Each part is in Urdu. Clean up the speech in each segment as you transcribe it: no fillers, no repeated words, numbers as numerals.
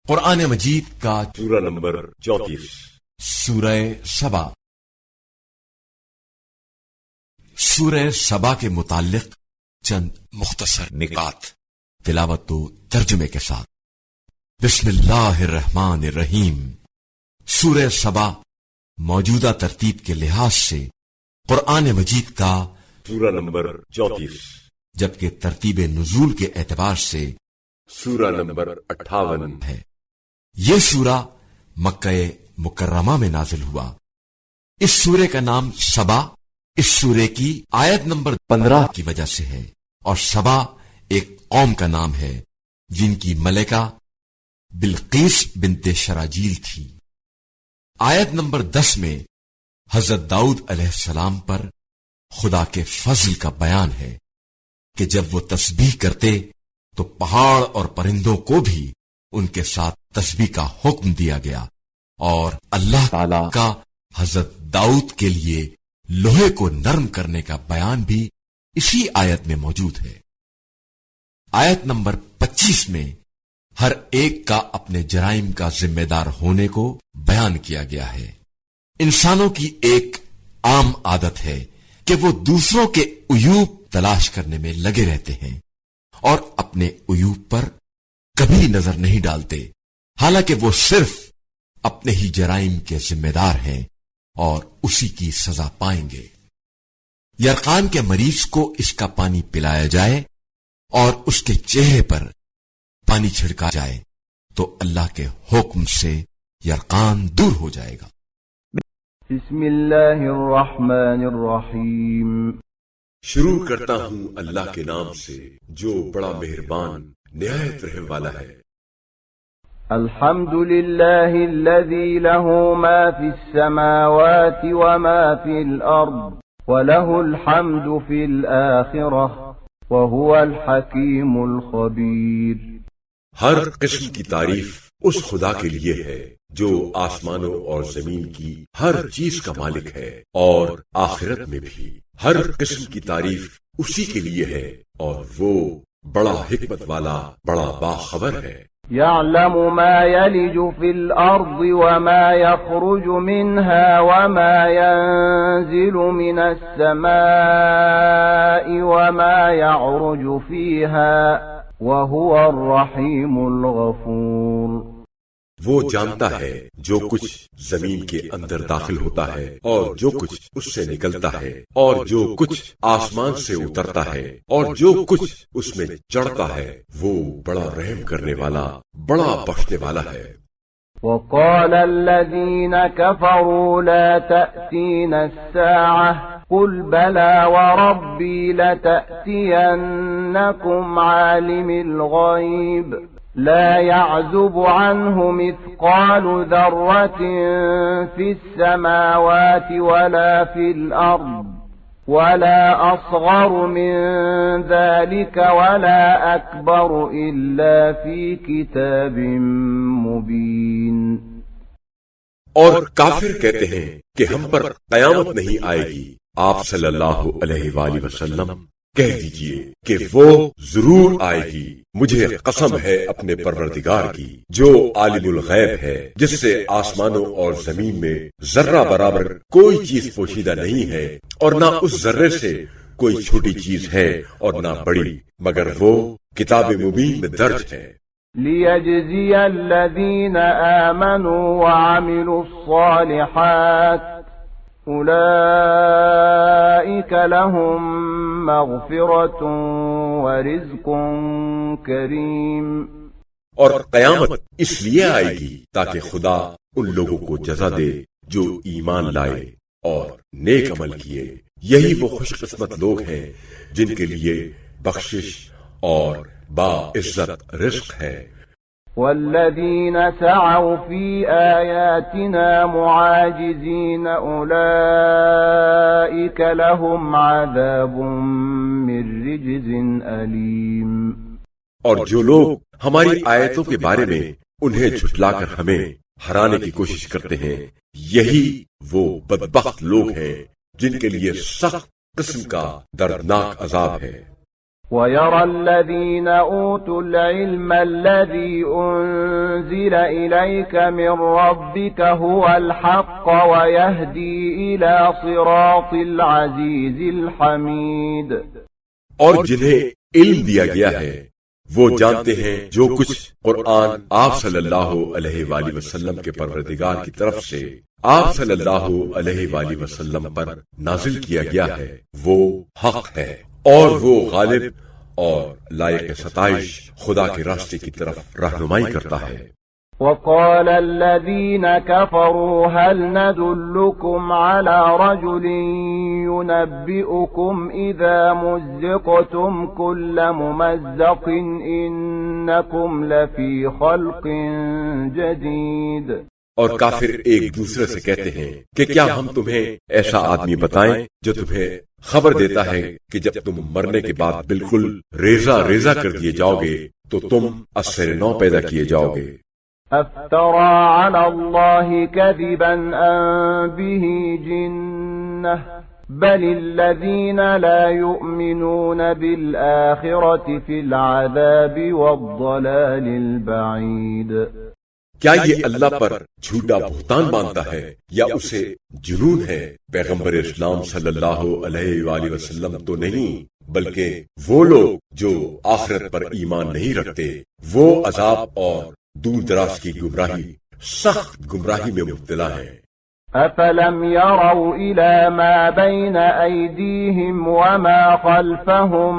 قرآن مجید کا سورہ نمبر 34 سورہ سبا۔ سورہ سبا کے متعلق چند مختصر نکات تلاوت و ترجمے کے ساتھ۔ بسم اللہ الرحمن الرحیم۔ سورہ سبا موجودہ ترتیب کے لحاظ سے قرآن مجید کا سورہ نمبر 34 جبکہ ترتیب نزول کے اعتبار سے سورہ نمبر 58 ہے۔ یہ سورہ مکہ مکرمہ میں نازل ہوا۔ اس سورے کا نام سبا اس سورے کی آیت نمبر 15 کی وجہ سے ہے، اور سبا ایک قوم کا نام ہے جن کی ملکہ بلقیس بنت شراجیل تھی۔ آیت نمبر 10 میں حضرت داؤد علیہ السلام پر خدا کے فضل کا بیان ہے کہ جب وہ تسبیح کرتے تو پہاڑ اور پرندوں کو بھی ان کے ساتھ تسبیح کا حکم دیا گیا، اور اللہ تعالی کا حضرت داؤد کے لیے لوہے کو نرم کرنے کا بیان بھی اسی آیت میں موجود ہے۔ آیت نمبر 25 میں ہر ایک کا اپنے جرائم کا ذمہ دار ہونے کو بیان کیا گیا ہے۔ انسانوں کی ایک عام عادت ہے کہ وہ دوسروں کے عیوب تلاش کرنے میں لگے رہتے ہیں اور اپنے عیوب پر کبھی نظر نہیں ڈالتے، حالانکہ وہ صرف اپنے ہی جرائم کے ذمہ دار ہیں اور اسی کی سزا پائیں گے۔ یرقان کے مریض کو اس کا پانی پلایا جائے اور اس کے چہرے پر پانی چھڑکا جائے تو اللہ کے حکم سے یرقان دور ہو جائے گا۔ بسم اللہ الرحمن الرحیم۔ شروع کرتا ہوں اللہ کے نام سے جو بڑا مہربان نہایت رحم والا ہے۔ الحمد للہ الذی له ما فی السماوات وما فی الارض وله الحمد فی الآخرہ وهو الحکیم الخبیر۔ ہر قسم کی تعریف اس خدا کے لیے ہے جو آسمانوں اور زمین کی ہر چیز کا مالک ہے، اور آخرت میں بھی ہر قسم کی تعریف اسی کے لیے ہے، اور وہ بڑا حکمت والا، بڑا باخبر ہے۔ يعلم ما يلج في الأرض وما يخرج منها وما ينزل من السماء وما يعرج فيها وهو الرحيم الغفور۔ وہ جانتا ہے جو کچھ زمین کے اندر داخل ہوتا ہے اور جو کچھ اس سے نکلتا ہے، اور جو کچھ آسمان سے اترتا ہے اور جو کچھ اس میں چڑھتا ہے، وہ بڑا رحم کرنے والا، بڑا بخشنے والا ہے۔ وقال الذين كفروا لا تأتينا الساعة قل بلى وربي لتأتينكم عالم الغيب لا يعزب عنه مثقال ذرة في السماوات ولا في الأرض ولا أصغر من ذلك ولا أكبر إلا في كتاب مبين۔ اور کافر کہتے ہیں کہ ہم پر قیامت نہیں آئے گی۔ آپ صلی اللہ علیہ وآلہ وسلم کہہ دیجئے کہ وہ ضرور آئے گی، مجھے قسم ہے اپنے پروردگار کی جو عالم الغیب ہے، جس سے آسمانوں اور زمین میں ذرہ برابر کوئی چیز پوشیدہ نہیں ہے، اور نہ اس ذرے سے کوئی چھوٹی چیز ہے اور نہ بڑی، مگر وہ کتاب مبین میں درج ہے۔ لِيَجْزِيَ الَّذِينَ آمَنُوا وَعَمِلُوا الصَّالِحَاتِ أُولَئِكَ لَهُم مَغْفِرَةٌ وَرِزْقٌ كَرِيمٌ۔ اور قیامت اس لیے آئے گی تاکہ خدا ان لوگوں کو جزا دے جو ایمان لائے اور نیک عمل کیے، یہی وہ خوش قسمت لوگ ہیں جن کے لیے بخشش اور باعزت رزق ہے۔ والذين سعوا في آياتنا معاجزين أولئك لهم عذاب من رجز أليم۔ اور جو لوگ ہماری آیتوں کے بارے میں انہیں جھٹلا کر ہمیں ہرانے کی کوشش کرتے ہیں، یہی وہ بدبخت لوگ ہیں جن کے لیے سخت قسم کا دردناک عذاب ہے۔ وَيَرَى الَّذِينَ أُوتُوا الْعِلْمَ الَّذِي أُنزِلَ إِلَيْكَ مِنْ رَبِّكَ هُوَ الْحَقَّ وَيَهْدِي إِلَى صِرَاطِ الْعَزِيزِ الْحَمِيدِ۔ اور جنہیں علم دیا گیا ہے وہ جانتے ہیں جو کچھ قرآن آپ صلی اللہ علیہ وآلہ وسلم کے پروردگار کی طرف سے آپ صلی اللہ علیہ وآلہ وسلم پر نازل کیا گیا ہے وہ حق ہے، اور وہ غالب اور لائق ستائش خدا کے راستے کی طرف رہنمائی کرتا ہے۔ وقال الذين كفروا هل ندلكم على رجل ينبئكم إذا مزقتم كل ممزق إنكم لفي خلق جديد۔ اور کافر ایک دوسرے سے کہتے ہیں کہ کیا ہم تمہیں ایسا آدمی بتائیں جو تمہیں خبر دیتا ہے کہ جب تم مرنے کے بعد بالکل ریزہ ریزہ کر دیے جاؤ گے تو تم از سر نو پیدا کیے جاؤ گے۔ افترى على الله كذبا أم به جنة بل الذين لا يؤمنون بالآخرة في العذاب والضلال البعيد۔ کیا یہ اللہ پر جھوٹا بہتان باندھتا ہے یا اسے جنون ہے؟ پیغمبر اسلام صلی اللہ علیہ وآلہ وسلم تو نہیں بلکہ وہ لوگ جو آخرت پر ایمان نہیں رکھتے وہ عذاب اور دور دراز کی گمراہی سخت گمراہی میں مبتلا ہیں۔ أفلم يروا إلى ما بين أيديهم وما خلفهم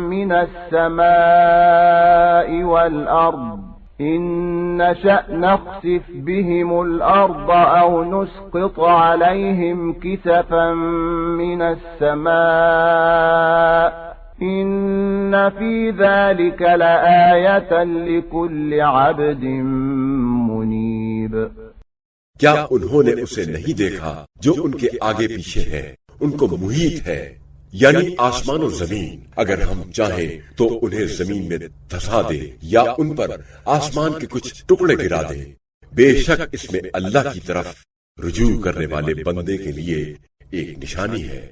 من السماء والأرض إن نشأ نخسف بهم الأرض أو نسقط عليهم كسفا من السماء إن في ذلك لآية لكل عبد منيب۔ کیا انہوں نے اسے نہیں دیکھا جو ان کے آگے پیچھے ہے، ان کو محیط ہے، یعنی آسمان و زمین؟ اگر ہم چاہیں تو انہیں زمین میں دھسا دے یا ان پر آسمان کے کچھ ٹکڑے گرا دے، بے شک اس میں اللہ کی طرف رجوع کرنے والے بندے کے لیے ایک نشانی ہے۔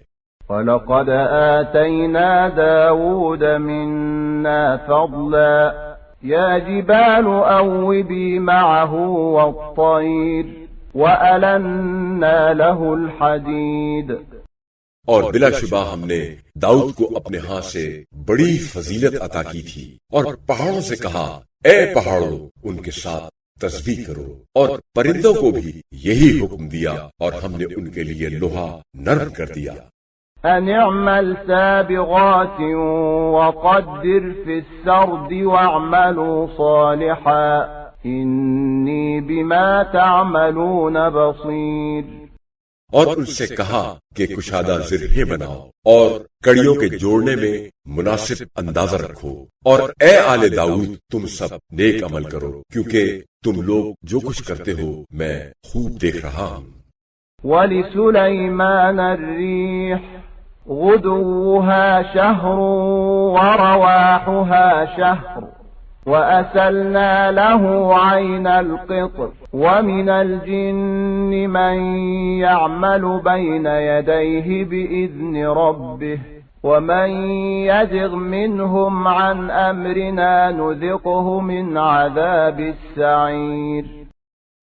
وَلَقَدْ آتَيْنَا دَاوُودَ مِنَّا فَضْلًا يَا جِبَالُ أَوِّبِي مَعَهُ وَالطَّيْرَ وَأَلَنَّا لَهُ الْحَدِيدَ۔ اور بلا شبہ ہم نے داؤد کو اپنے ہاں سے بڑی فضیلت عطا کی تھی، اور پہاڑوں سے کہا اے پہاڑوں ان کے ساتھ تسبیح کرو، اور پرندوں کو بھی یہی حکم دیا اور ہم نے ان کے لیے لوہا نرم کر دیا۔ أن اعمل سابغات وقدر في السرد واعملوا صالحا إني بما تعملون بصير۔ اور ان سے کہا کہ کشادہ زرہیں بناؤ اور کڑیوں کے جوڑنے میں مناسب اندازہ رکھو، اور اے آل داؤد تم سب نیک عمل کرو کیونکہ تم لوگ جو کچھ کرتے ہو میں خوب دیکھ رہا ہوں۔ وَلِسُلَيْمَانَ الرِّيحُ غُدُوُّهَا شَهْرٌ وَرَوَاحُهَا شَهْرٌ وَأَسَلْنَا لَهُ عَيْنَ الْقِطْرِ وَمِنَ الْجِنِّ مَن يَعْمَلُ بَيْنَ يَدَيْهِ بِإِذْنِ رَبِّهِ وَمَن يَزِغْ مِنْهُمْ عَنْ أَمْرِنَا نُذِقْهُ مِنْ عَذَابِ السَّعِيرِ۔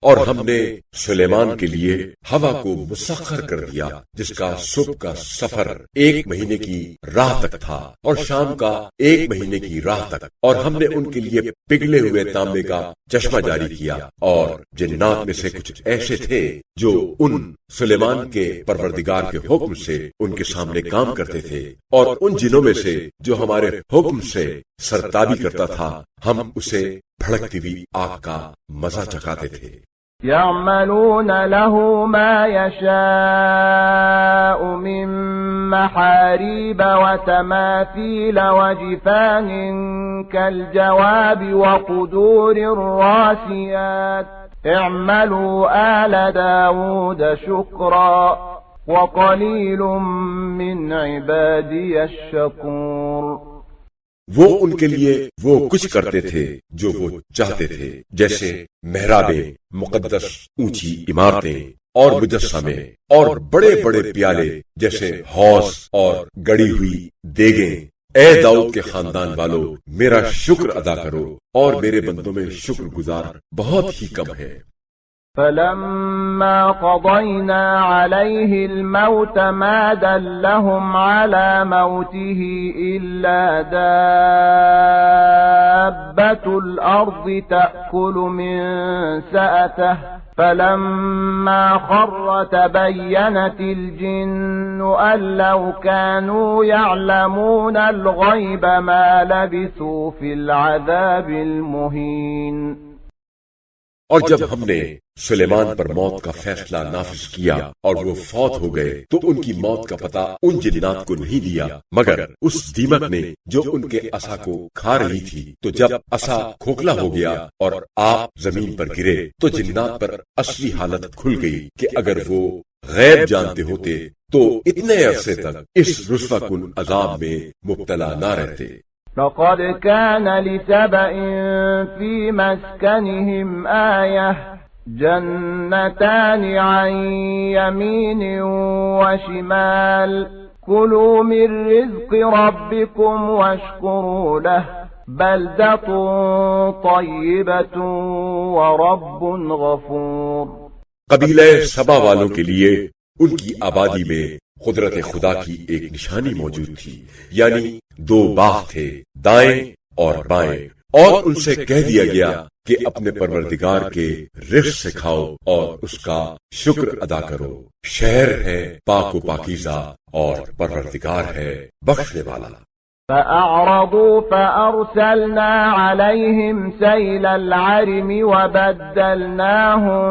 اور ہم نے سلیمان کے لیے ہوا کو مسخر کر دیا جس کا صبح کا سفر 1 مہینے کی راہ تک تھا اور شام کا 1 مہینے کی راہ تک، اور ہم نے ان کے لیے پگھلے ہوئے تانبے کا چشمہ جاری کیا، اور جنات میں سے کچھ ایسے تھے جو ان سلیمان کے پروردگار کے حکم سے ان کے سامنے کام کرتے تھے، اور ان جنوں میں سے جو ہمارے حکم سے سرتابی کرتا تھا ہم اسے بھڑکتی ہوئی آگ کا مزہ چکھاتے تھے۔ يعملون له ما يشاء من محاريب وتماثيل وجفان كالجواب وقدور الراسيات اعملوا آل داود شكرا وقليل من عبادي الشكور۔ وہ ان کے لیے وہ کچھ کرتے تھے جو وہ چاہتے تھے، جیسے محرابیں، مقدس اونچی عمارتیں اور مجسمے اور بڑے بڑے پیالے جیسے حوض اور گڑی ہوئی دیگیں اے داؤد کے خاندان والو، میرا شکر ادا کرو، اور میرے بندوں میں شکر گزار بہت ہی کم ہے۔ فلما قضينا عليه الموت ما دلهم على موته إلا دابة الأرض تأكل من سأته فلما خر تبينت الجن أن لو كانوا يعلمون الغيب ما لبثوا في العذاب المهين۔ اور جب ہم نے سلیمان پر موت کا فیصلہ نافذ کیا اور وہ فوت ہو گئے تو ان کی موت کا پتہ ان جنات کو نہیں دیا مگر اس دیمک نے جو ان کے عصا کو کھا رہی تھی۔ تو جب عصا کھوکھلا ہو گیا اور آپ زمین پر گرے تو جنات پر اصلی حالت کھل گئی کہ اگر وہ غیب جانتے ہوتے تو اتنے عرصے تک اس رسوا کن عذاب میں مبتلا نہ رہتے۔ لقد كان لسبإ في مسكنهم آية جنتان عن يمين وشمال كلوا من رزق ربكم واشكروا له بلدة طيبة ورب غفور۔ قبیلہ سبا والوں کے لیے ان کی آبادی میں قدرت خدا کی ایک نشانی موجود تھی، یعنی دو باغ تھے، دائیں اور بائیں، اور ان سے کہہ دیا گیا کہ اپنے پروردگار کے رزق سے کھاؤ اور اس کا شکر ادا کرو۔ شہر ہے پاک و پاکیزہ اور پروردگار ہے بخشنے والا۔ فأعرضوا فأرسلنا عليهم سيل العرم وبدلناهم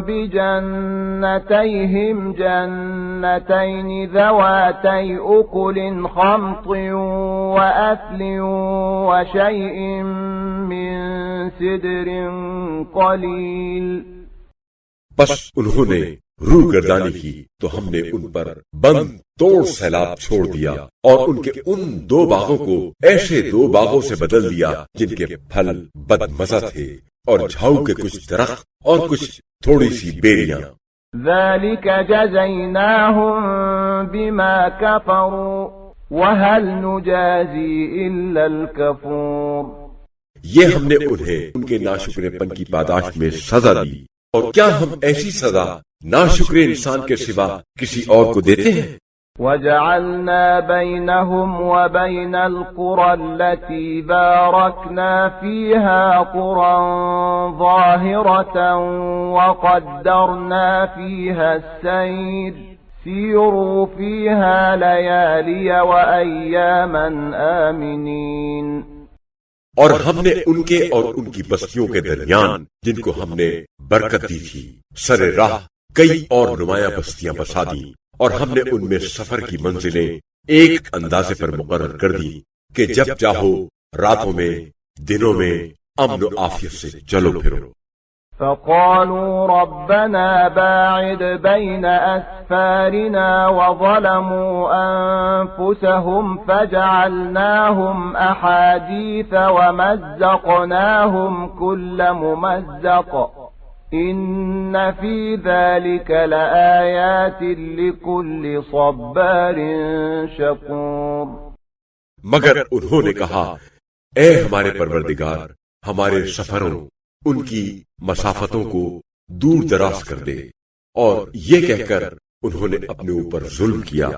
بجنتيهم جنتين ذواتي أكل خمط وأثل وشيء من سدر قليل۔ بس انہوں نے روح گردانی کی تو ہم نے ان پر بند توڑ سیلاب چھوڑ دیا اور ان کے ان دو باغوں کو ایسے دو باغوں سے بدل دیا جن کے پھل بد مزہ تھے اور جھاؤ کے کچھ درخت اور کچھ تھوڑی سی بیریاں۔ ذلك جزيناهم بما كفروا وهل نجازي إلا الكفور۔ یہ ہم نے انہیں ان کے ناشکرے پن کی پاداش میں سزا دی، اور کیا ہم ایسی سزا ناشکرے انسان کے سوا کسی اور کو دیتے ہیں؟ وجعلنا بينهم وبين القرى التي باركنا فيها قرى ظاهرة وقدرنا فيها السير سيروا فيها ليالي وأياما آمنين۔ اور ہم نے ان کے اور ان کی بستیوں کے درمیان جن کو ہم نے برکت دی تھی سر راہ کئی اور نمایاں بستیاں بسا دی، اور ہم نے ان میں سفر کی منزلیں ایک اندازے پر مقرر کر دی کہ جب چاہو راتوں میں دنوں میں امن و عافیت سے چلو پھرو۔ فقالوا ربنا باعد بين أسفارنا وظلموا أنفسهم فجعلناهم أحاديث ومزقناهم كل ممزق إن في ذلك لآيات لكل صبار شكور۔ مگر انہوں نے کہا اے ہمارے پروردگار، ہمارے سفروں ان کی مسافتوں کو دور دراز کر دے، اور یہ کہہ کر انہوں نے اپنے اوپر ظلم کیا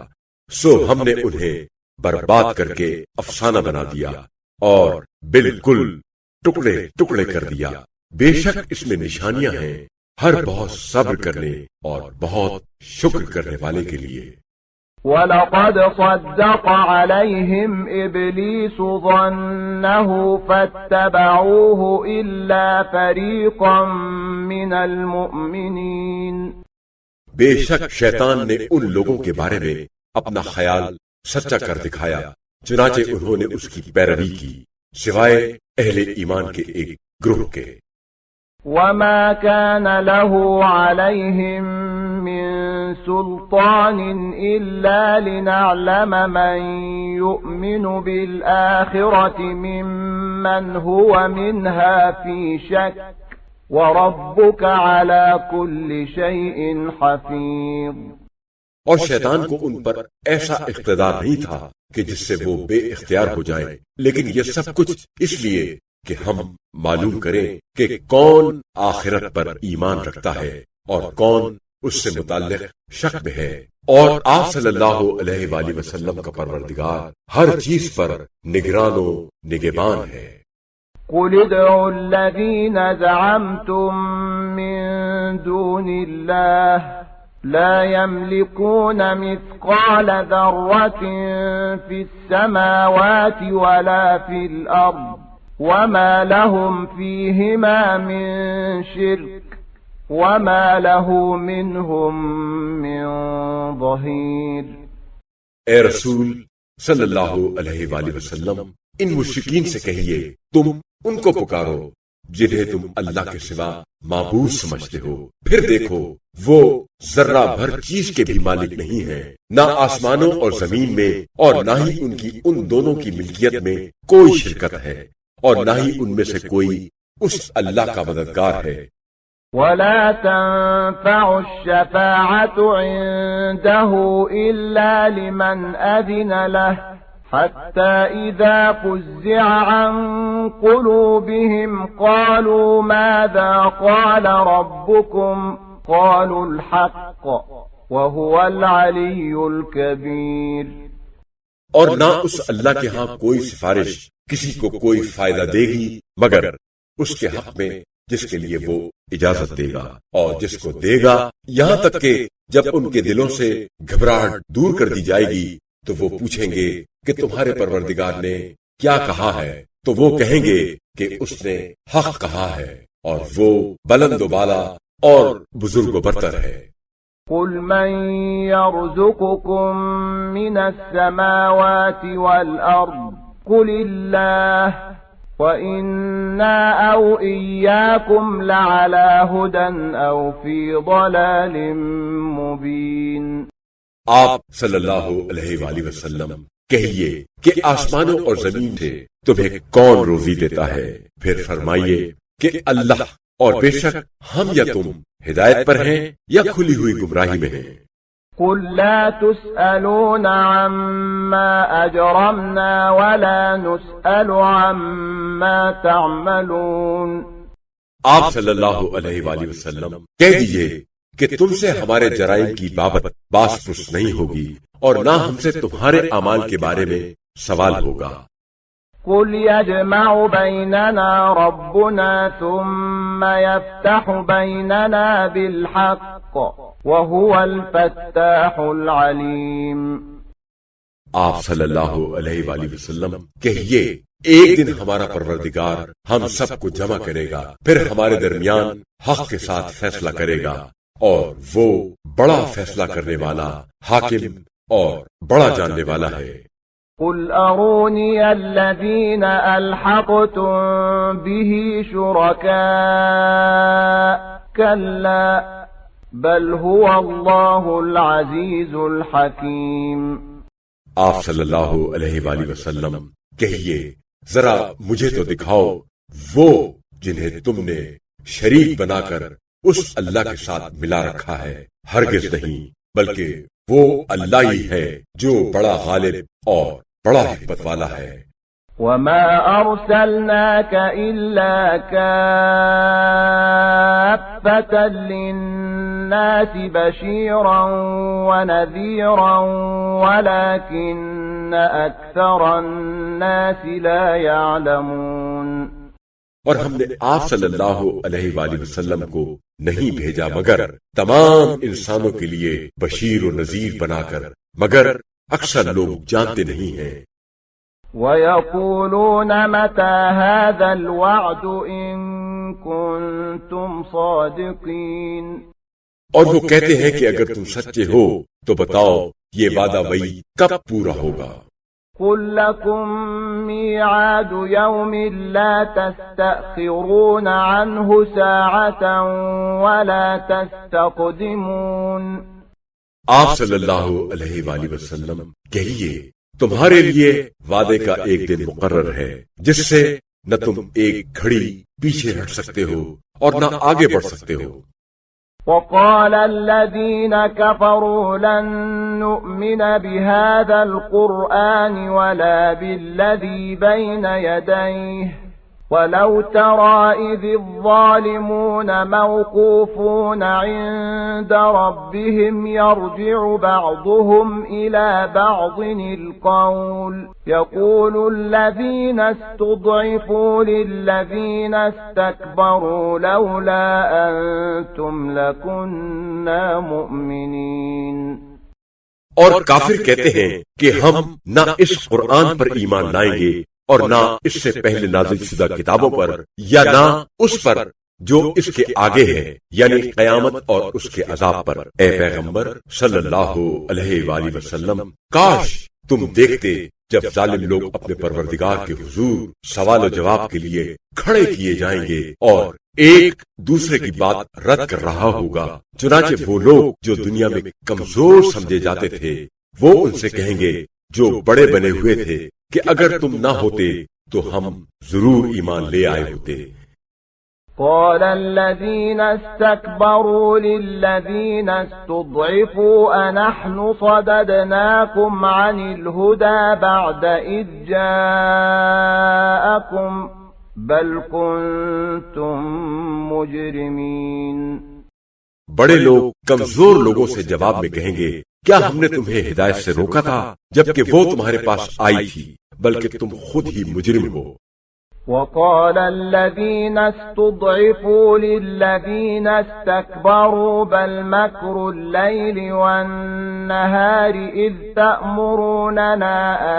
سو ہم نے انہیں برباد کر کے افسانہ بنا دیا اور بالکل ٹکڑے ٹکڑے کر دیا۔ بے شک اس میں نشانیاں ہیں ہر بہت صبر کرنے اور بہت شکر کرنے والے کے لیے۔ وَلَقَدْ صَدَّقَ عَلَيْهِمْ إِبْلِيسُ ظَنَّهُ فَاتَّبَعُوهُ إِلَّا فَرِيقًا مِّنَ الْمُؤْمِنِينَ۔ بے شک شیطان نے ان لوگوں کے بارے میں اپنا خیال سچا کر دکھایا، چنانچہ انہوں نے اس کی پیروی کی سوائے اہل ایمان کے ایک گروہ کے۔ وَمَا كَانَ لَهُ عَلَيْهِمْ مِنْ سُلْطَانٍ إِلَّا لِنَعْلَمَ مَنْ يُؤْمِنُ بِالْآخِرَةِ مِمَّنْ هُوَ مِنْهَا فِي شَكٍّ وَرَبُّكَ عَلَى كُلِّ شَيْءٍ حَفِيظٌ۔ اور شیطان کو ان پر ایسا اقتدار نہیں تھا کہ جس سے وہ بے اختیار ہو جائیں، لیکن یہ سب کچھ اس لیے کہ ہم معلوم کریں کہ کون آخرت پر ایمان رکھتا ہے اور کون اس سے متعلق شک میں ہے، اور آپ صلی اللہ علیہ وآلہ وسلم کا پروردگار ہر چیز پر نگران و نگہبان ہے۔ قل ادعوا الذين زعمتم من دون الله لا يملكون مثقال ذرة في السماوات ولا في الأرض وما لهم فيهما من شرك وما له منهم من ظهير۔ اے رسول صلی اللہ علیہ وآلہ وسلم، ان مشرکین سے کہیے تم ان کو پکارو جنہیں تم اللہ کے سوا معبود سمجھتے ہو، پھر دیکھو وہ ذرہ بھر چیز کے بھی مالک نہیں ہے، نہ آسمانوں اور زمین میں، اور نہ ہی ان کی ان دونوں کی ملکیت میں کوئی شرکت ہے، اور نہ ہی ان میں سے کوئی اس اللہ کا مددگار ہے۔ ولا تنفع الشفاعة عنده إلا لمن أذن له حتى إذا فزع عن قلوبهم قالوا ماذا قال ربكم قالوا الحق وهو العلي الكبير۔ اور نہ اس اللہ کے ہاں کوئی سفارش کسی کو کوئی فائدہ دے گی مگر اس کے حق میں جس کے لیے وہ اجازت دے گا، اور جس کو دے گا، یہاں تک کہ جب ان کے دلوں سے گھبراہٹ دور کر دی جائے گی تو وہ پوچھیں گے کہ تمہارے پروردگار نے کیا کہا ہے، تو وہ کہیں گے کہ اس نے حق کہا ہے، اور وہ بلند و بالا اور بزرگ و برتر ہے۔ قل من يرزقكم من السماوات والأرض قل الله وَإِنَّا أَوْ إِيَّاكُمْ لَعَلَى هُدًى أَوْ فِي ضَلَالٍ مُبِينٍ۔ آپ صلی اللہ علیہ وآلہ وسلم کہیے کہ آسمانوں اور زمین سے تمہیں کون روزی دیتا ہے، پھر فرمائیے کہ اللہ، اور بے شک ہم یا تم ہدایت پر ہیں یا کھلی ہوئی گمراہی میں ہیں۔ قل لا تسألون عما أجرمنا ولا نسأل عما تعملون۔ آپ صلی اللہ علیہ وآلہ وسلم کہہ دیجئے کہ تم سے ہمارے جرائم کی بابت باس پرس نہیں ہوگی، اور نہ ہم سے تمہارے اعمال کے بارے میں سوال ہوگا۔ قل يجمع بيننا ربنا ثم يفتح بيننا بالحق وهو الفتاح العليم۔ آپ صلی اللہ علیہ وآلہ وسلم کہیے ایک دن ہمارا پروردگار ہم سب کو جمع کرے گا، پھر ہمارے درمیان حق کے ساتھ فیصلہ کرے گا، اور وہ بڑا فیصلہ کرنے والا، حاکم اور بڑا جاننے والا ہے۔ قل أروني الذين ألحقتم به شركاء كلا بل هو الله العزيز الحكيم۔ آپ صلی اللہ علیہ وآلہ وسلم کہیے ذرا مجھے تو دکھاؤ وہ جنہیں تم نے شریک بنا کر اس اللہ کے ساتھ ملا رکھا ہے، ہرگز نہیں، بلکہ وہ اللہ ہی ہے جو بڑا غالب اور بڑا حکمت والا ہے۔ وما أرسلناك إلا كافة للناس بشيرا ونذيرا ولكن أكثر الناس لا يعلمون۔ اور ہم نے آپ صلی اللہ علیہ وآلہ وسلم کو نہیں بھیجا مگر تمام انسانوں کے لیے بشیر و نذیر بنا کر، مگر اکثر لوگ جانتے نہیں ہیں۔ وَيَقُولُونَ مَتَى هَذَا الْوَعْدُ إِن كُنتُمْ صَادِقِينَ۔ اور وہ کہتے ہیں کہ اگر تم سچے ہو تو بتاؤ یہ وعدہ وعید کب پورا ہوگا۔ قُل لَّكُم مِّيعَادُ يَوْمٍ لَّا تَسْتَأْخِرُونَ عَنْهُ سَاعَةً وَلَا تَسْتَقْدِمُونَ۔ آپ صلی اللہ علیہ وآلہ وسلم کہیے تمہارے لیے وعدے کا ایک دن مقرر ہے جس سے نہ تم ایک گھڑی پیچھے ہٹ سکتے ہو اور نہ آگے بڑھ سکتے ہو۔ وقال الذين كفروا لن نؤمن بهذا القرآن ولا بالذي بين يديه ولو ترى إذ الظالمون موقوفون عند ربهم يرجع بعضهم إلى بعض القول يقول الذين استضعفوا للذين استكبروا لولا أنتم لكنا مؤمنين. اور کافر کہتے ہیں کہ ہم نہ اس قرآن پر ایمان لائیں گے اور نہ اس سے پہلے نازل شدہ کتابوں پر یا نہ اس پر جو اس کے آگے ہے، یعنی قیامت اور اس کے عذاب پر. اے پیغمبر صلی اللہ علیہ وآلہ وسلم، کاش تم دیکھتے جب ظالم لوگ اپنے پروردگار کے حضور سوال و جواب کے لیے کھڑے کیے جائیں گے اور ایک دوسرے کی بات رد کر رہا ہوگا. چنانچہ وہ لوگ جو دنیا میں کمزور سمجھے جاتے تھے وہ ان سے کہیں گے جو بڑے بنے ہوئے تھے کہ اگر تم نہ ہوتے تو ہم ضرور ایمان لے آئے ہوتے. قال الذين استكبروا للذين استضعفوا أنحن صددناكم عن الهدى بعد إذ جاءكم بل كنتم مجرمين. بڑے لوگ کمزور لوگوں سے جواب میں کہیں گے، کیا ہم نے تمہیں ہدایت سے روکا تھا جبکہ وہ تمہارے پاس آئی تھی، بلکہ تم خود ہی مجرم ہو. وقال الذين استضعفوا للذين استكبروا بل مكر الليل والنهار إذ تأمروننا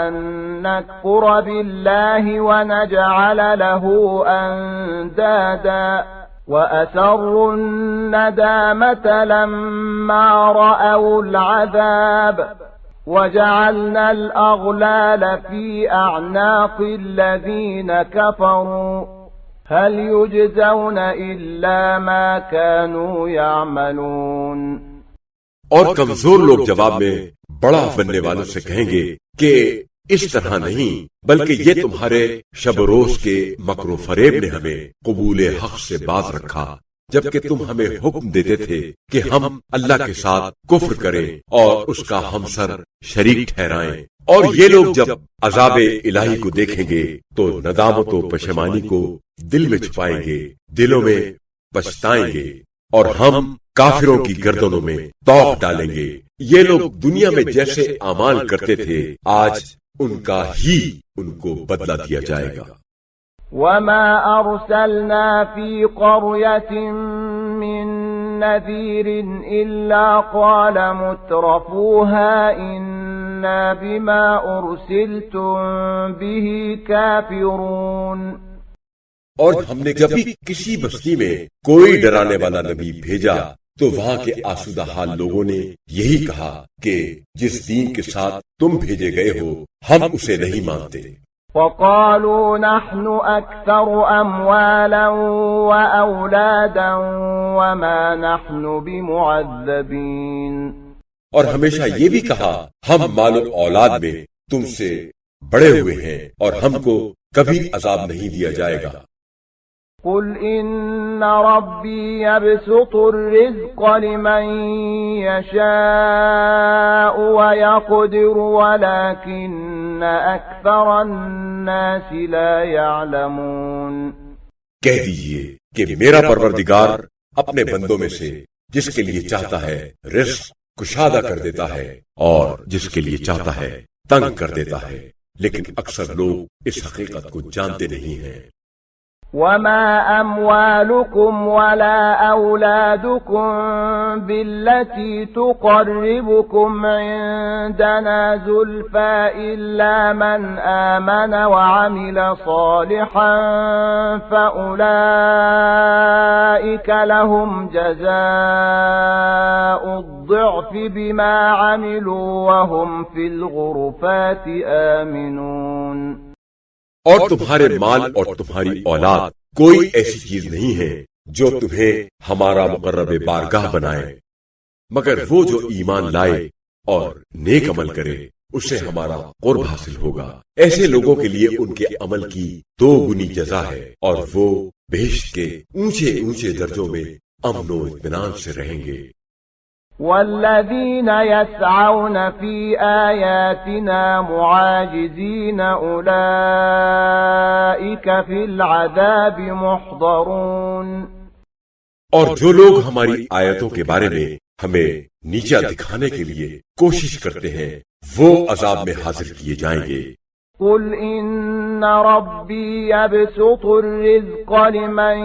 أن نكفر بالله ونجعل له أندادا وأسروا الندامة لما رأوا العذاب وجعلنا الأغلال في أعناق الذين كفروا هل يجزون إلا ما كانوا يعملون. اور کمزور لوگ جواب میں بڑا بننے والوں سے کہیں گے کہ اس طرح نہیں، بلکہ یہ تمہارے شب و روز کے مکر و فریب نے ہمیں قبول حق سے باز رکھا، جبکہ تم ہمیں حکم دیتے تھے کہ ہم اللہ کے ساتھ کفر کریں اور اس کا ہمسر شریک ٹھہرائیں. اور یہ لوگ جب عذاب الہی کو دیکھیں گے تو ندامت و پشیمانی کو دل میں چھپائیں گے، دلوں میں پچھتائیں گے، اور ہم کافروں کی گردنوں میں توق ڈالیں گے. یہ لوگ دنیا میں جیسے اعمال کرتے تھے آج ان کا ہی ان کو بدلہ دیا جائے گا. وما أرسلنا في قرية من نذير إلا قال مترفوها إنا بما أرسلتم به كافرون. اور ہم نے جب بھی کسی بستی میں کوئی ڈرانے والا نبی بھیجا تو وہاں کے آسودہ حال لوگوں نے یہی کہا کہ جس دین کے ساتھ تم بھیجے گئے ہو ہم اسے نہیں مانتے. وقالوا نحن أكثر أموالا وأولادا وما نحن بمعذبين. اور ہمیشہ یہ بھی کہا ہم مال و اولاد میں تم سے بڑے ہوئے ہیں اور ہم کو کبھی عذاب نہیں دیا جائے گا. قل إن ربي يبسط الرزق لمن يشاء ويقدر ولكن أكثر الناس لا يعلمون. کہہ دیجئے کہ میرا پروردگار اپنے بندوں میں سے جس کے لیے چاہتا ہے رزق کشادہ کر دیتا ہے اور جس کے لیے چاہتا ہے تنگ کر دیتا ہے، لیکن اکثر لوگ اس حقیقت کو جانتے نہیں ہیں. وما أموالكم ولا أولادكم بالتي تقربكم عندنا زلفى إلا من آمن وعمل صالحا فأولئك لهم جزاء الضعف بما عملوا وهم في الغرفات آمنون. اور تمہارے مال اور تمہاری اولاد کوئی ایسی چیز نہیں ہے جو تمہیں ہمارا مقرب بارگاہ بنائے، مگر وہ جو ایمان لائے اور نیک عمل کرے اسے ہمارا قرب حاصل ہوگا. ایسے لوگوں کے لیے ان کے عمل کی 2 گنی جزا ہے اور وہ بہشت کے اونچے اونچے درجوں میں امن و اطمینان سے رہیں گے۔ والذين يسعون في آياتنا معاجزين أولئك في العذاب محضرون۔ اور جو لوگ ہماری آیتوں کے بارے میں ہمیں نیچا دکھانے کے لیے کوشش کرتے ہیں وہ عذاب میں حاضر کیے جائیں گے۔ قل إن ربي يبسط الرزق لمن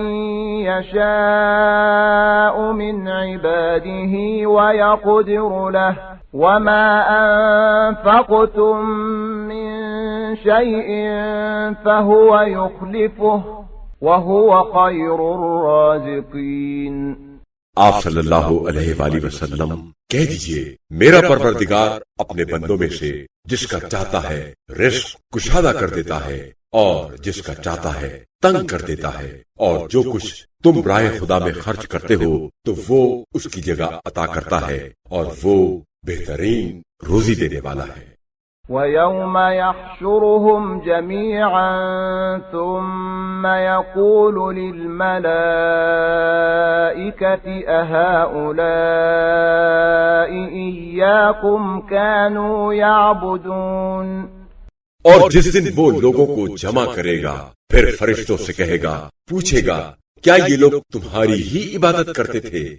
يشاء من عباده ويقدر له وما أنفقتم من شيء فهو يخلفه وهو خير الرازقين۔ آپ صلی اللہ علیہ وآلہ وسلم کہہ دیجئے میرا پروردگار اپنے بندوں میں سے جس کا چاہتا ہے رزق کشادہ کر دیتا ہے اور جس کا چاہتا ہے تنگ کر دیتا ہے، اور جو کچھ تم راہ خدا میں خرچ کرتے ہو تو وہ اس کی جگہ عطا کرتا ہے اور وہ بہترین روزی دینے والا ہے۔ وَيَوْمَ يَحْشُرُهُمْ جَمِيعًا ثُمَّ يَقُولُ لِلْمَلَائِكَةِ أَهَؤُلَاءِ إِيَّاكُمْ كَانُوا يَعْبُدُونَ۔ اور جس دن وہ لوگوں کو جمع کرے گا پھر فرشتوں سے کہے گا، پوچھے گا کیا یہ لوگ تمہاری ہی عبادت کرتے تھے؟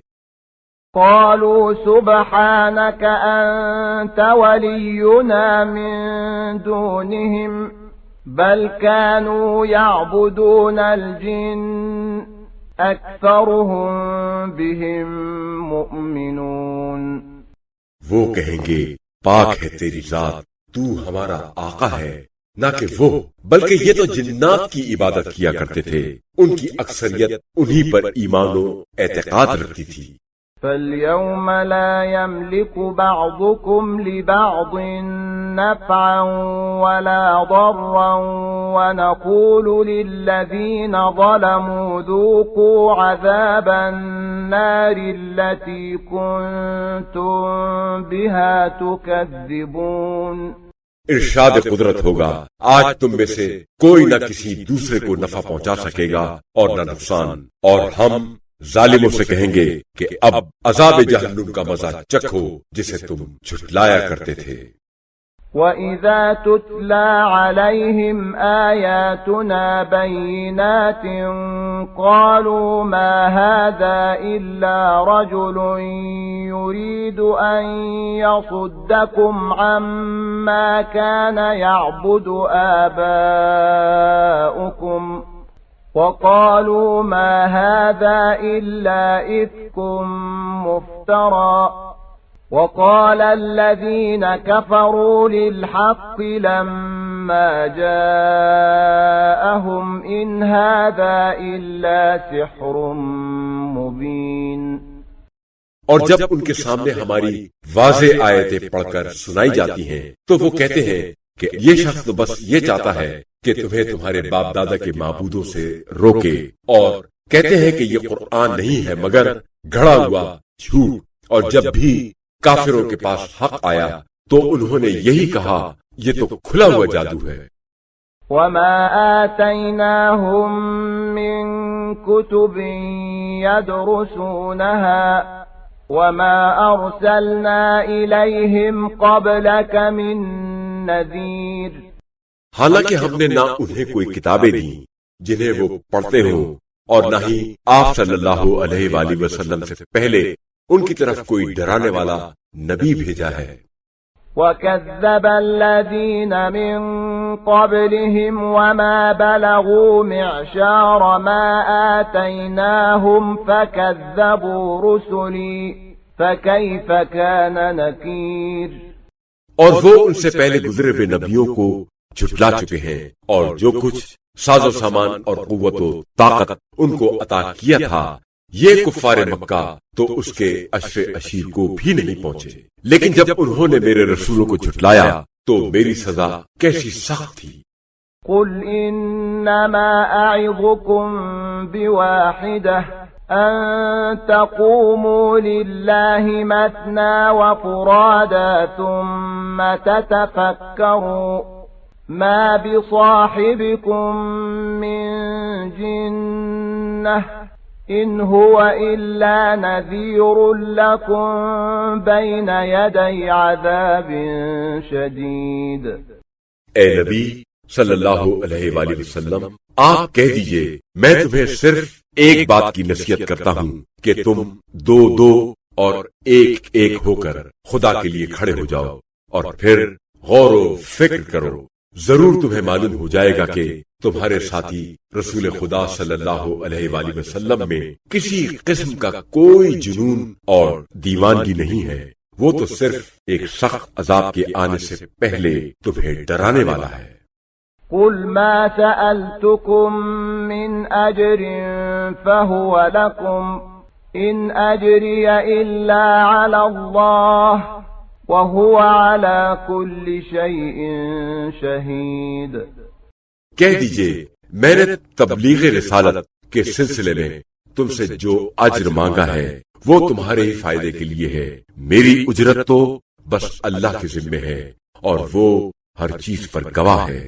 قالوا سبحانك أنت ولينا من دونهم بل كانوا يعبدون الجن أكثرهم بهم مؤمنون۔ وہ کہیں گے پاک ہے تیری ذات، تو ہمارا آقا ہے، نہ کہ وہ بلکہ یہ تو جنات کی عبادت کیا کرتے تھے، ان کی اکثریت انہی پر ایمان و اعتقاد رکھتی تھی۔ فَالْيَوْمَ لَا يَمْلِكُ بَعْضُكُمْ لِبَعْضٍ نَفْعًا وَلَا ضَرًّا وَنَقُولُ لِلَّذِينَ ظَلَمُوا ذُوقُوا عَذَابَ النَّارِ الَّتِي كُنتُم بِهَا تُكَذِّبُونَ۔ ارشاد قدرت ہوگا، آج تم میں سے کوئی نہ کسی دوسرے کو نفع پہنچا سکے گا اور نہ نقصان، اور ہم ظالموں سے کہیں گے کہ اب عذاب جہنم کا مزہ چکھو جسے تم جھٹلایا کرتے تھے۔ وَإِذَا تُتْلَى عَلَيْهِمْ آيَاتُنَا بَيِّنَاتٍ قَالُوا مَا هَذَا إِلَّا رَجُلٌ يُرِيدُ أَن يَصُدَّكُمْ عَمَّا كَانَ يَعْبُدُ آبَاؤُكُمْ وَقَالُوا مَا هَذَا إِلَّا إِفْكٌ مُفْتَرًى وَقَالَ الَّذِينَ كَفَرُوا لِلْحَقِّ لَمَّا جَاءَهُمْ إِنْ هَذَا إِلَّا سِحْرٌ مُبِينٌ۔ اور جب ان کے سامنے ہماری واضح آیتیں پڑھ کر سنائی جاتی ہیں تو وہ کہتے ہیں کہ یہ شخص تو بس یہ چاہتا ہے کہ تمہیں تمہارے باپ دادا کے معبودوں سے روکے، اور کہتے ہیں کہ یہ قرآن نہیں ہے مگر گھڑا ہوا جھوٹ، اور جب بھی کافروں کے پاس حق آیا تو انہوں نے یہی کہا یہ تو کھلا ہوا جادو ہے۔ وَمَا آتَيْنَاهُمْ مِنْ كُتُبٍ يَدْرُسُونَهَا وَمَا أَرْسَلْنَا إِلَيْهِمْ قَبْلَكَ مِنْ نَذِيرٍ۔ حالانکہ ہم نے نہ انہیں کوئی کتابیں دیں جنہیں وہ پڑھتے ہوں، اور نہ ہی آپ صلی اللہ علیہ وآلہ وسلم سے پہلے ان کی طرف کوئی ڈرانے والا نبی بھیجا ہے۔ وَكَذَّبَ الَّذِينَ مِن قَبْلِهِمْ وَمَا بَلَغُوا مِعْشَارَ مَا آتَيْنَاهُمْ فَكَذَّبُوا رُسُلِي فَكَيْفَ كَانَ نَكِيرِ۔ اور وہ ان سے پہلے گزرے ہوئے نبیوں کو جھٹلا چکے ہیں، اور جو کچھ ساز و سامان اور قوت و طاقت ان کو عطا کیا تھا یہ کفار مکہ تو اس کے عشر عشیر کو بھی نہیں پہنچے، لیکن جب انہوں نے میرے رسولوں کو جھٹلایا تو میری سزا کیسی سخت تھی۔ قُلْ إِنَّمَا أَعِظُكُمْ بِوَاحِدَةٍ أَن تَقُومُوا لِلَّهِ مَثْنَى وَفُرَادَى ثُمَّ تَتَفَكَّرُوا مَا بِصَاحِبِكُم مِّن جِنَّةٍ إن هو إلا نذير لكم بين يدي عذاب شديد. اے نبی صلی اللہ علیہ وآلہ وسلم، آپ کہہ دیجئے میں تمہیں صرف ایک بات کی نصیحت کرتا ہوں کہ تم دو دو اور ایک ایک ہو کر خدا کے لیے کھڑے ہو جاؤ اور پھر غور و فکر کرو. ضرور تمہیں معلوم ہو جائے گا کہ تمہارے ساتھی رسول خدا صلی اللہ علیہ وآلہ وسلم میں کسی قسم کا کوئی جنون اور دیوانگی نہیں ہے. وہ تو صرف ایک سخت عذاب کے آنے سے پہلے تمہیں ڈرانے والا ہے. قل ما سألتكم من أجر فهو لكم إن أجري إلا على الله وهو على كل شيء شهيد. کہہ دیجئے میں نے تبلیغ رسالت کے سلسلے میں تم سے جو اجر مانگا ہے وہ تمہارے ہی فائدے کے لیے ہے. میری اجرت تو بس اللہ کے ذمے ہے اور وہ ہر چیز پر گواہ ہے.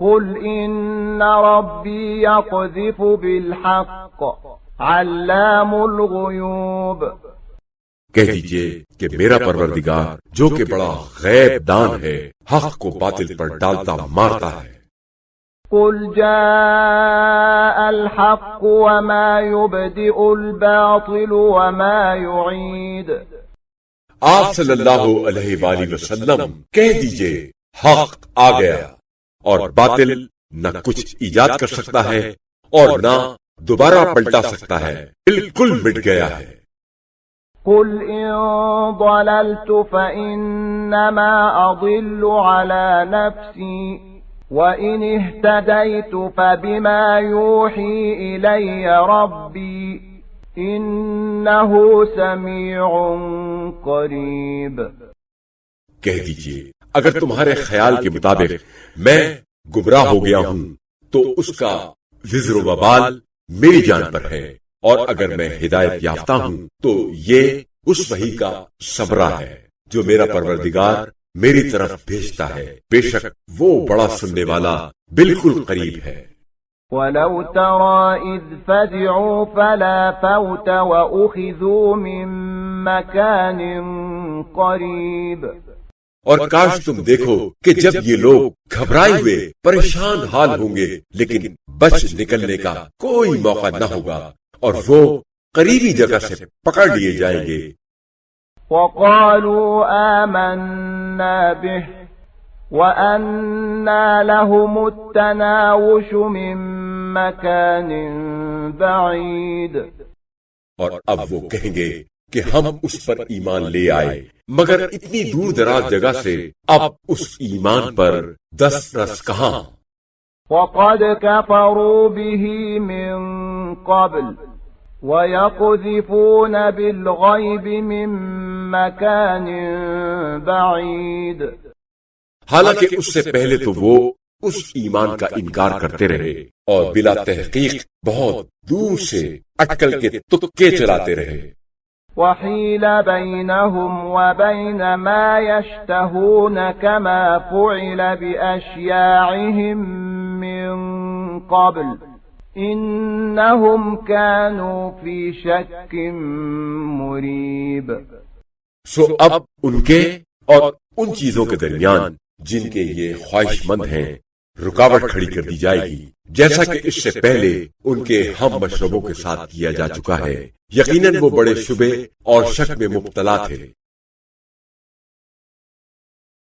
قل إن ربي يقذف بالحق علام الغیوب. کہہ دیجئے کہ میرا پروردگار جو کہ بڑا غیب دان ہے حق کو باطل پر ڈالتا مارتا ہے. قل جاء الحق وما يبدئ الباطل وما يعيد. آپ صلی اللہ علیہ وآلہ وسلم کہہ دیجئے حق آ گیا اور باطل نہ کچھ ایجاد کر سکتا ہے اور نہ دوبارہ پلٹا سکتا ہے، بالکل مٹ گیا ہے. قل إن ضللت فإنما أضل على نفسي وإن اهتديت فبما يوحي إلي ربي إنه سميع قريب. کہہ دیجئے اگر تمہارے خیال کے مطابق میں گمراہ ہو گیا ہوں تو اس کا وزر و وبال میری جان پر ہے، اور اگر میں ہدایت یافتہ ہوں تو یہ اس وحی کا صبرہ ہے جو میرا پروردگار میری طرف بھیجتا ہے. بے شک وہ بڑا سننے والا بالکل قریب ہے. وَلَوْ تَرَى إِذْ فَزِعُوا فَلَا فَوْتَ وَأُخِذُوا مِن مَّكَانٍ قَرِيبٍ. اور کاش تم دیکھو کہ جب یہ لوگ گھبرائے ہوئے پریشان حال ہوں گے لیکن بچ نکلنے کا کوئی موقع نہ ہوگا اور وہ قریبی جگہ سے پکڑ لیے جائیں گے. وَقَالُوا آمَنَّا بِهِ وَأَنَّا لَهُمُ التَّنَاوُشُ مِن مَّكَانٍ بَعِيدٍ. اور اب وہ کہیں گے کہ ہم اس پر ایمان لے آئے مگر اتنی دور دراز جگہ سے، اب اس ایمان پر دسترس کہاں. وَقَدْ كَفَرُوا بِهِ مِن قَبْلُ وَيَقْذِفُونَ بِالْغَيْبِ مِن مَّكَانٍ بَعِيدٍ. حالانکہ اس سے پہلے تو وہ اس ایمان کا انکار کرتے رہے اور بلا تحقیق بہت دور سے اٹکل کے تکے چلاتے رہے. وَحِيلَ بَيْنَهُمْ وَبَيْنَ مَا يَشْتَهُونَ كَمَا فُعِلَ بِأَشْيَاعِهِمْ مِن قَبْلُ إِنَّهُمْ كَانُوا فِي شَكٍّ مُّرِيبٍ. سو اب ان کے اور ان چیزوں کے درمیان جن کے یہ خواہش مند ہیں رکاوٹ کھڑی کر دی جائے گی، جیسا کہ اس سے پہلے ان کے ہم مشربوں کے ساتھ کیا جا چکا ہے. یقیناً وہ بڑے شبے اور شک میں مبتلا تھے.